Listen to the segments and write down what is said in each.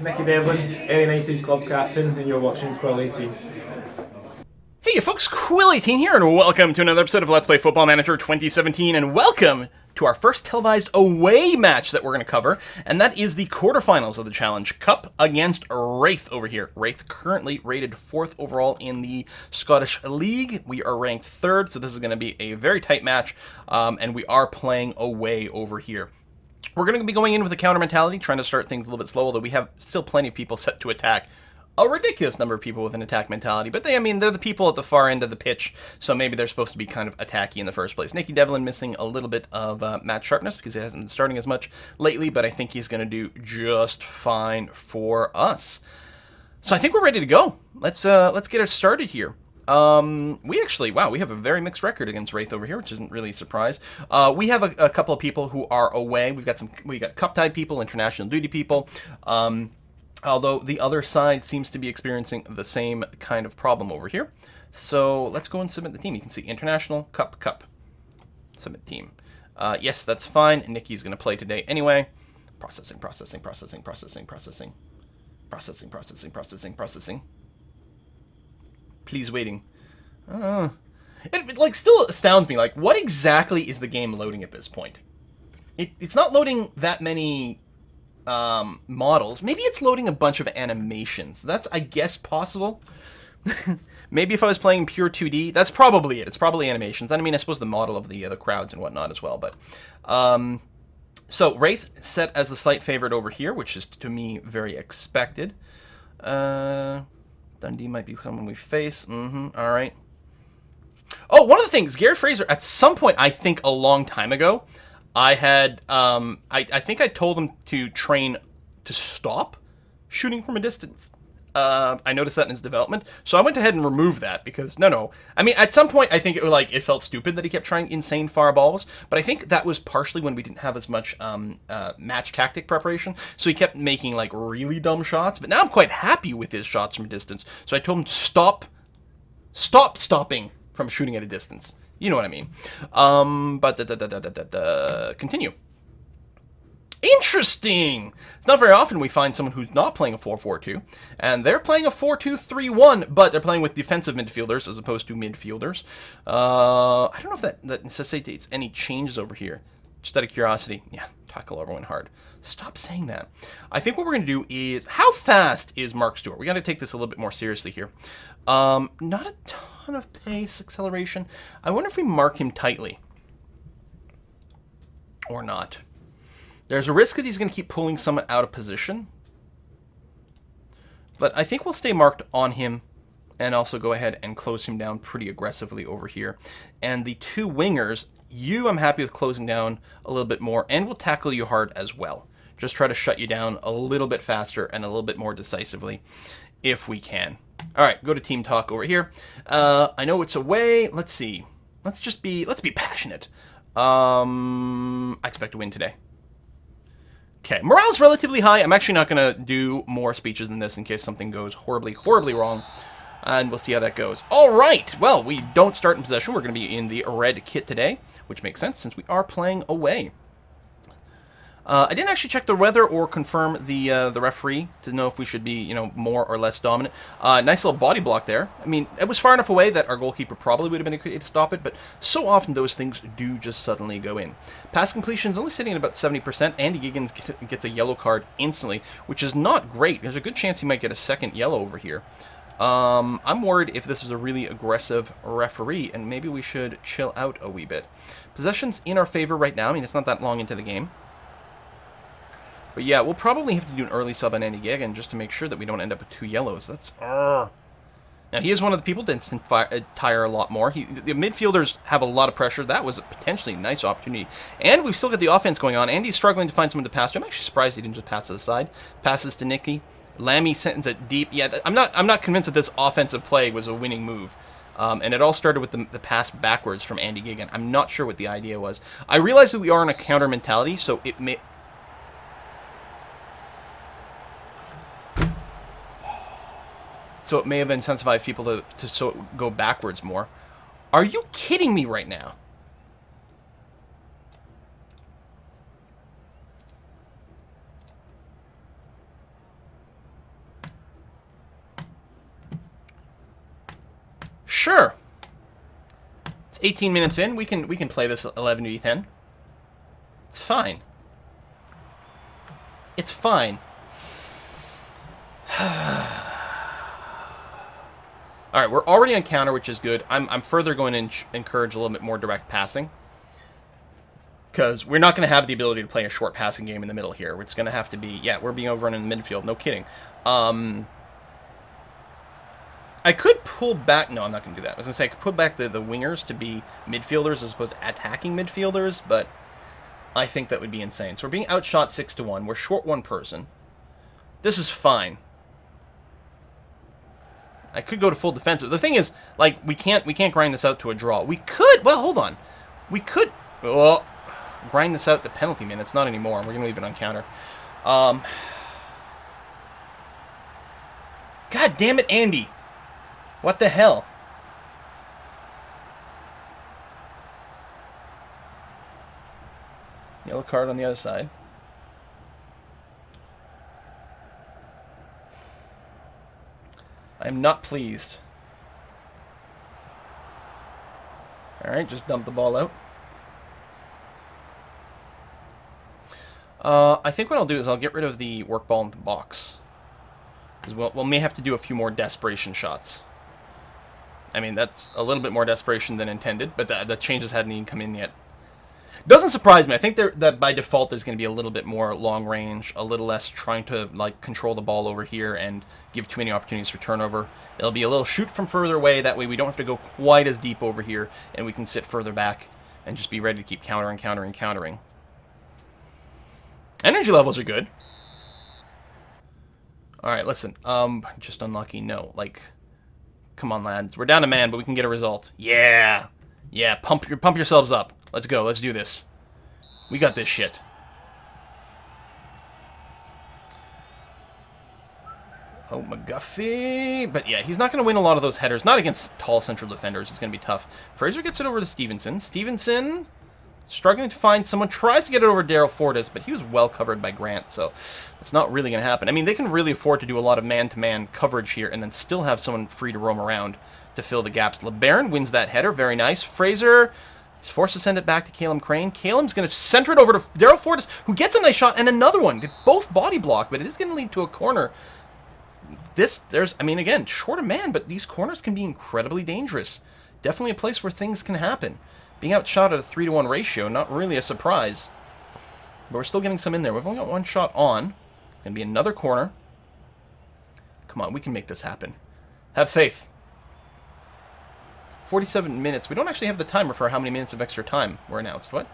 Nicky Devlin, Ayr United club captain, and you're watching Quill 18. Hey you folks, Quill 18 here, and welcome to another episode of Let's Play Football Manager 2017, and welcome to our first televised away match that we're going to cover, and that is the quarterfinals of the Challenge Cup against Wraith over here. Wraith currently rated 4th overall in the Scottish League. We are ranked 3rd, so this is going to be a very tight match, and we are playing away over here. We're going to be going in with a counter mentality, trying to start things a little bit slow, although we have still plenty of people set to attack. A ridiculous number of people with an attack mentality, but they're the people at the far end of the pitch, so maybe they're supposed to be kind of attacky in the first place. Nicky Devlin missing a little bit of match sharpness because he hasn't been starting as much lately, but I think he's going to do just fine for us. So I think we're ready to go. Let's get it started here. We actually, wow, we have a very mixed record against Wraith over here, which isn't really a surprise. We have a couple of people who are away. We got cup-tied people, international duty people, although the other side seems to be experiencing the same kind of problem over here. So let's go and submit the team. You can see international, cup, submit team. Yes, that's fine. Nicky's going to play today anyway. Processing. Please waiting. It like still astounds me. Like, what exactly is the game loading at this point? It's not loading that many models. Maybe it's loading a bunch of animations. That's, I guess, possible. Maybe if I was playing pure 2D, that's probably it. It's probably animations. I mean, I suppose the model of the crowds and whatnot as well. But so Wraith set as the slight favorite over here, which is to me very expected. Dundee might be someone we face. All right. Oh, one of the things, Gary Fraser, at some point, I think a long time ago, I had, I think I told him to train to stop shooting from a distance. I noticed that in his development, so I went ahead and removed that because, no. I mean, at some point, I think it felt stupid that he kept trying insane far balls, but I think that was partially when we didn't have as much match tactic preparation, so he kept making, like, really dumb shots, but now I'm quite happy with his shots from a distance, so I told him to stop stopping from shooting at a distance. You know what I mean. But continue. Interesting! It's not very often we find someone who's not playing a 4-4-2, and they're playing a 4-2-3-1, but they're playing with defensive midfielders as opposed to midfielders. I don't know if that necessitates any changes over here. Just out of curiosity. Yeah, tackle everyone hard. Stop saying that. I think what we're going to do is... How fast is Mark Stewart? We got to take this a little bit more seriously here. Not a ton of pace, acceleration. I wonder if we mark him tightly. Or not. There's a risk that he's going to keep pulling someone out of position. But I think we'll stay marked on him and also go ahead and close him down pretty aggressively over here. And the two wingers, I'm happy with closing down a little bit more, and we'll tackle you hard as well. Just try to shut you down a little bit faster and a little bit more decisively if we can. All right, go to team talk over here. I know it's away. Let's see. Let's be passionate. I expect to win today. Okay, morale's relatively high. I'm actually not going to do more speeches than this in case something goes horribly, horribly wrong. And we'll see how that goes. All right. Well, we don't start in possession. We're going to be in the red kit today, which makes sense since we are playing away. I didn't actually check the weather or confirm the referee to know if we should be, more or less dominant. Nice little body block there. I mean, it was far enough away that our goalkeeper probably would have been able to stop it, but so often those things do just suddenly go in. Pass completion is only sitting at about 70%. Andy Giggins gets a yellow card instantly, which is not great. There's a good chance he might get a second yellow over here. I'm worried if this is a really aggressive referee, and maybe we should chill out a wee bit. Possession's in our favor right now. I mean, it's not that long into the game. But yeah, we'll probably have to do an early sub on Andy Giggins just to make sure that we don't end up with 2 yellows. That's... Now, he is one of the people that can tire a lot more. The midfielders have a lot of pressure. That was a potentially nice opportunity. And we've still got the offense going on. Andy's struggling to find someone to pass to. I'm actually surprised he didn't just pass to the side. Passes to Nicky. Lammy sends it deep. Yeah, I'm not convinced that this offensive play was a winning move. And it all started with the pass backwards from Andy Giggins. I'm not sure what the idea was. I realize that we are in a counter mentality, so it may... So it may have incentivized people to go backwards more. Are you kidding me right now? Sure. It's 18 minutes in. We can play this 11v10. It's fine. It's fine. All right, we're already on counter, which is good. I'm further going to encourage a little bit more direct passing, because we're not going to have the ability to play a short passing game in the middle here. It's going to have to be, yeah, we're being overrun in the midfield. No kidding. I could pull back. No, I'm not going to do that. I was going to say I could put back the wingers to be midfielders as opposed to attacking midfielders, but I think that would be insane. So we're being outshot 6-1. We're short one person. This is fine. I could go to full defensive. The thing is, like, we can't grind this out to a draw. We could. Well, hold on. We could. Well, grind this out to penalty minutes. Not anymore. We're gonna leave it on counter. God damn it, Andy. What the hell? Yellow card on the other side. I am not pleased. Alright, just dump the ball out. I think what I'll do is I'll get rid of the work ball in the box. Because we'll may have to do a few more desperation shots. I mean, that's a little bit more desperation than intended, but the changes hadn't even come in yet. Doesn't surprise me. I think that by default there's going to be a little bit more long range, a little less trying to like control the ball over here and give too many opportunities for turnover. It'll be a little shoot from further away. That way we don't have to go quite as deep over here, and we can sit further back and just be ready to keep countering, countering, countering. Energy levels are good. All right, listen. Just unlucky. No, like, come on, lads. We're down a man, but we can get a result. Yeah, yeah. Pump yourselves up. Let's go. Let's do this. We got this shit. Oh, McGuffey. But yeah, he's not going to win a lot of those headers. Not against tall central defenders. It's going to be tough. Fraser gets it over to Stevenson. Stevenson struggling to find someone. Tries to get it over Daryl Fortis, but he was well covered by Grant, so it's not really going to happen. I mean, they can really afford to do a lot of man-to-man coverage here and then still have someone free to roam around to fill the gaps. LeBaron wins that header. Very nice. Fraser... he's forced to send it back to Calum Crane. Calum's going to center it over to Daryl Fortis, who gets a nice shot, and another one. Both body blocked, but it is going to lead to a corner. I mean, again, short of man, but these corners can be incredibly dangerous. Definitely a place where things can happen. Being outshot at a 3-to-1 ratio, not really a surprise. But we're still getting some in there. We've only got one shot on. It's going to be another corner. Come on, we can make this happen. Have faith. 47 minutes. We don't actually have the timer for how many minutes of extra time were announced. What?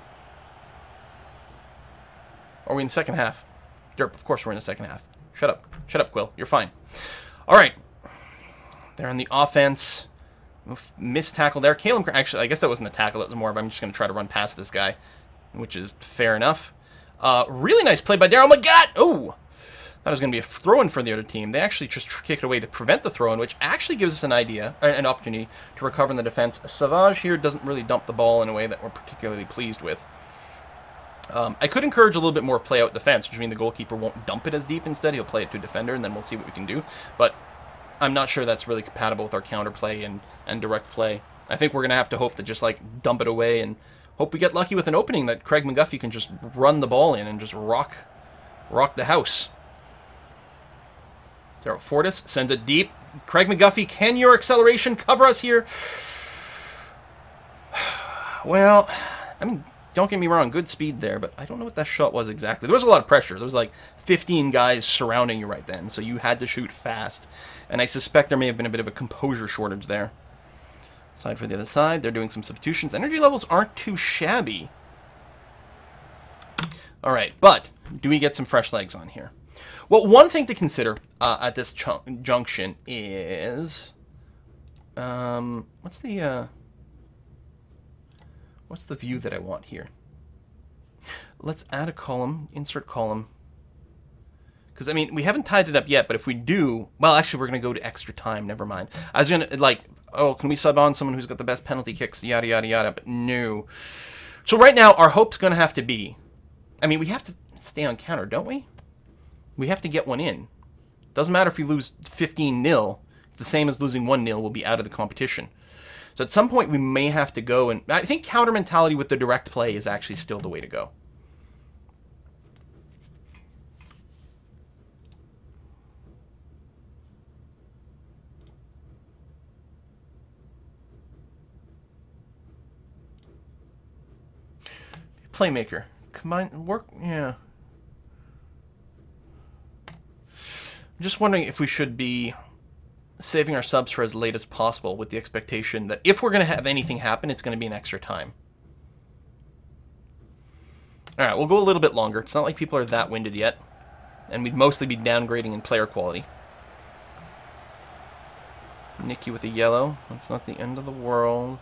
Are we in the second half? Derp, of course we're in the second half. Shut up. Shut up, Quill. You're fine. All right. They're on the offense. Missed tackle there. Calum, actually, I guess that wasn't a tackle. It was more of I'm just going to try to run past this guy, which is fair enough. Really nice play by Daryl. Oh, my God. Oh. That was going to be a throw-in for the other team. They actually just kicked it away to prevent the throw-in, which actually gives us an opportunity to recover in the defense. Savage here doesn't really dump the ball in a way that we're particularly pleased with. I could encourage a little bit more play-out defense, which means the goalkeeper won't dump it as deep. Instead, he'll play it to a defender, and then we'll see what we can do. But I'm not sure that's really compatible with our counterplay and direct play. I think we're going to have to hope to just, like, dump it away and hope we get lucky with an opening that Craig McGuffey can just run the ball in and just rock the house. Daryl Fortis sends it deep. Craig McGuffey, can your acceleration cover us here? Well, I mean, don't get me wrong, good speed there, but I don't know what that shot was exactly. There was a lot of pressure. There was like 15 guys surrounding you right then, so you had to shoot fast. And I suspect there may have been a bit of a composure shortage there. Side for the other side. They're doing some substitutions. Energy levels aren't too shabby. All right, but do we get some fresh legs on here? Well, one thing to consider at this junction is what's the view that I want here? Let's add a column, insert column. Because, I mean, we haven't tied it up yet, but if we do... well, actually, we're going to go to extra time. Never mind. I was going to, like, oh, can we sub on someone who's got the best penalty kicks, yada, yada, yada, but no. So right now, our hope's going to have to be... I mean, we have to stay on counter, don't we? We have to get one in. Doesn't matter if we lose 15-0. It's the same as losing 1-0. We'll be out of the competition. So at some point we may have to go, and I think counter mentality with the direct play is actually still the way to go. Playmaker. Combine, work, yeah. I'm just wondering if we should be saving our subs for as late as possible with the expectation that if we're going to have anything happen, it's going to be in extra time. Alright, we'll go a little bit longer. It's not like people are that winded yet. And we'd mostly be downgrading in player quality. Nicky with a yellow. That's not the end of the world.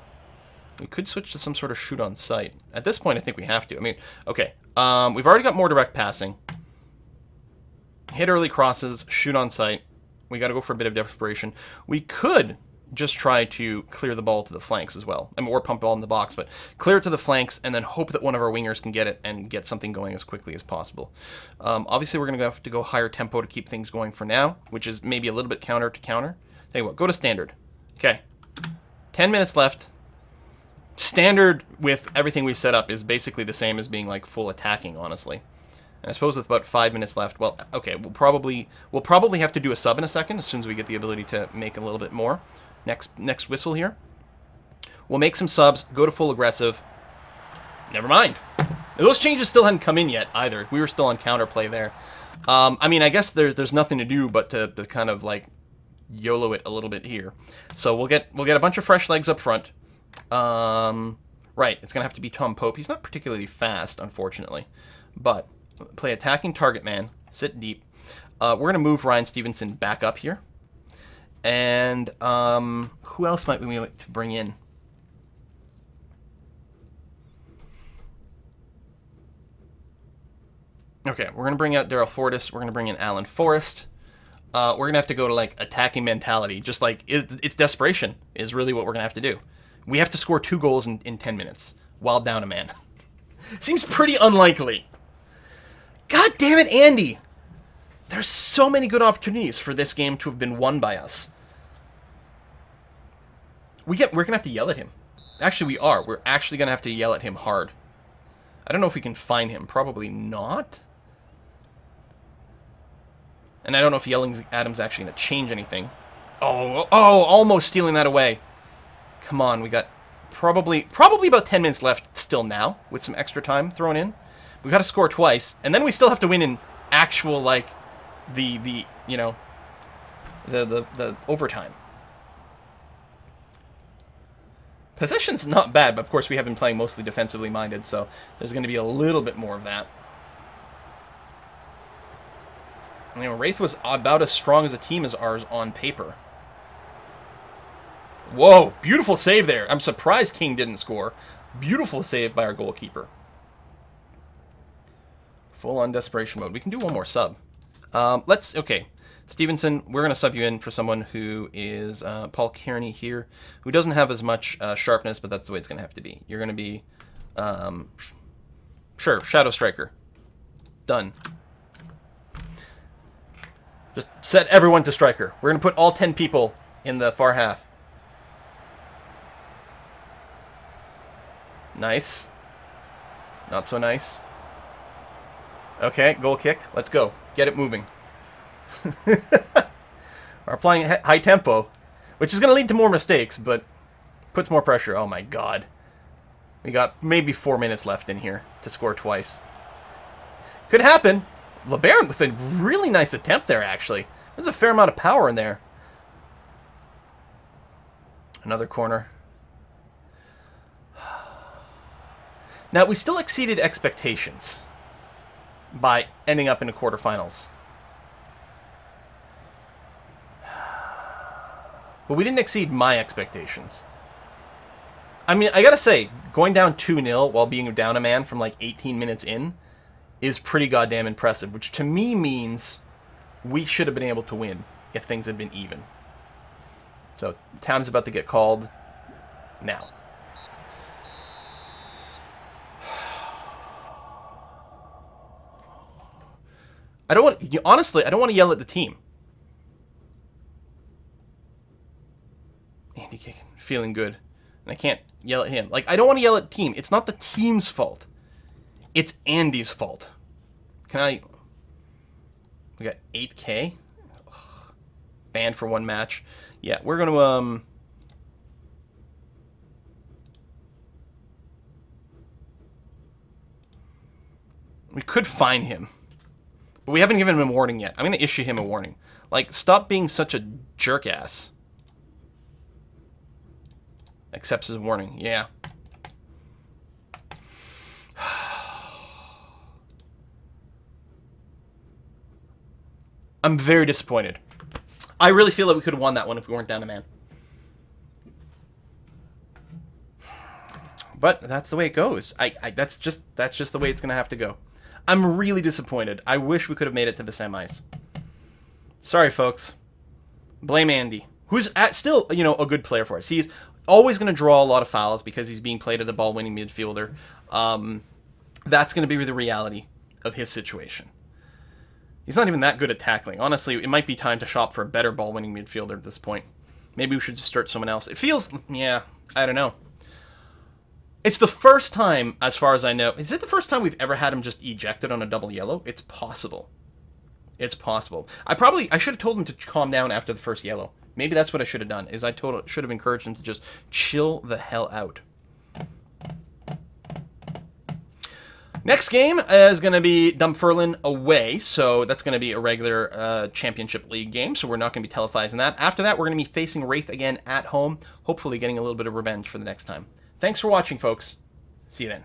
We could switch to some sort of shoot on sight. At this point, I think we have to. I mean, okay. We've already got more direct passing. Hit early crosses, shoot on sight. We got to go for a bit of desperation. We could just try to clear the ball to the flanks as well. I mean, or pump the ball in the box, but clear it to the flanks and then hope that one of our wingers can get it and get something going as quickly as possible. Obviously, we're going to have to go higher tempo to keep things going for now, which is maybe a little bit counter to counter. Tell you what, go to standard. Okay. 10 minutes left. Standard with everything we've set up is basically the same as being like full attacking, honestly. And I suppose with about 5 minutes left, well, okay, we'll probably have to do a sub in a second as soon as we get the ability to make a little bit more. Next whistle here. We'll make some subs, go to full aggressive. Never mind. Those changes still hadn't come in yet either. We were still on counterplay there. I mean, I guess there's nothing to do but to kind of like YOLO it a little bit here. So we'll get a bunch of fresh legs up front. Right, it's gonna have to be Tom Pope. He's not particularly fast, unfortunately, but play attacking target man, sit deep. We're gonna move Ryan Stevenson back up here, and who else might we like to bring in? Okay, we're gonna bring out Daryl Fortis. We're gonna bring in Alan Forrest. We're gonna have to go to like attacking mentality, just like it's desperation is really what we're gonna have to do. We have to score 2 goals in 10 minutes while down a man. Seems pretty unlikely. God damn it, Andy! There's so many good opportunities for this game to have been won by us. We're gonna have to yell at him. Actually, we are. We're actually gonna have to yell at him hard. I don't know if we can find him. Probably not. And I don't know if yelling at him's actually gonna change anything. Oh, almost stealing that away. Come on, we got probably about 10 minutes left still now, with some extra time thrown in. We got to score twice, and then we still have to win in actual, like, the overtime. Possession's not bad, but of course we have been playing mostly defensively minded, so there's going to be a little bit more of that. You know, Wraith was about as strong as a team as ours on paper. Whoa, beautiful save there. I'm surprised King didn't score. Beautiful save by our goalkeeper. Full on desperation mode. We can do one more sub. Okay. Stevenson, we're going to sub you in for someone who is Paul Kearney here, who doesn't have as much sharpness, but that's the way it's going to have to be. You're going to be, sure, Shadow Striker. Done. Just set everyone to Striker. We're going to put all 10 people in the far half. Nice. Not so nice. Okay, goal kick. Let's go. Get it moving. We're applying high tempo, which is going to lead to more mistakes, but puts more pressure. Oh my god. We got maybe 4 minutes left in here to score twice. Could happen. LeBaron with a really nice attempt there, actually. There's a fair amount of power in there. Another corner. Now, we still exceeded expectations by ending up in the quarterfinals. But we didn't exceed my expectations. I mean, I gotta say, going down 2-0 while being down a man from like 18 minutes in is pretty goddamn impressive, which to me means we should have been able to win if things had been even. So, time is about to get called now. Honestly, I don't want to yell at the team. Andy kicking, feeling good. And I can't yell at him. Like, I don't want to yell at team. It's not the team's fault. It's Andy's fault. Can I... We got 8K? Ugh. Banned for 1 match. Yeah, we're going to, We could fine him. But we haven't given him a warning yet. I'm going to issue him a warning. Like, stop being such a jerk-ass. Accepts his warning. Yeah. I'm very disappointed. I really feel that we could have won that one if we weren't down a man. But that's the way it goes. That's just the way it's going to have to go. I'm really disappointed. I wish we could have made it to the semis. Sorry, folks. Blame Andy, who's still, you know, a good player for us. He's always going to draw a lot of fouls because he's being played as a ball-winning midfielder. That's going to be the reality of his situation. He's not even that good at tackling. Honestly, it might be time to shop for a better ball-winning midfielder at this point. Maybe we should just start someone else. It feels, yeah, I don't know. It's the first time, as far as I know, is it the first time we've ever had him just ejected on a double yellow? It's possible. It's possible. I should have told him to calm down after the first yellow. Maybe that's what I should have done, is I should have encouraged him to just chill the hell out. Next game is going to be Dunfermline away, so that's going to be a regular Championship League game, so we're not going to be televising that. After that, we're going to be facing Wraith again at home, hopefully getting a little bit of revenge for the next time. Thanks for watching, folks. See you then.